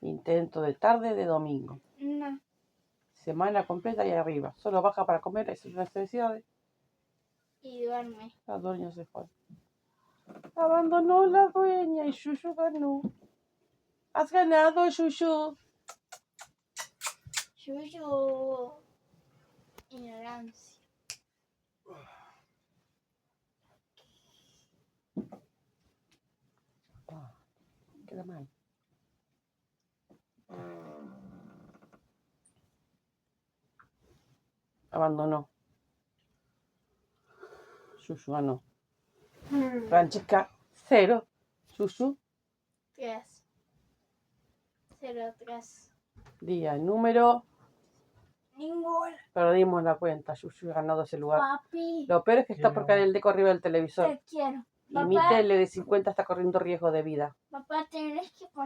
Intento de tarde de domingo. No. Semana completa y arriba. Solo baja para comer, es una necesidad. Y duerme. La dueña se fue. Abandonó la dueña y Yuyu ganó. Has ganado, Yuyu. Yuyu. Ignorancia. Queda mal. Abandonó. Yuyu ganó. Francesca, 0. Yuyu, 3. 0-3. día, número. Ninguno. Perdimos la cuenta. Yuyu ha ganado ese lugar. Papi. Lo peor es que está por caer el deco arriba del televisor. Te quiero. Y mi tele de 50 está corriendo riesgo de vida. Papá, tenés que poner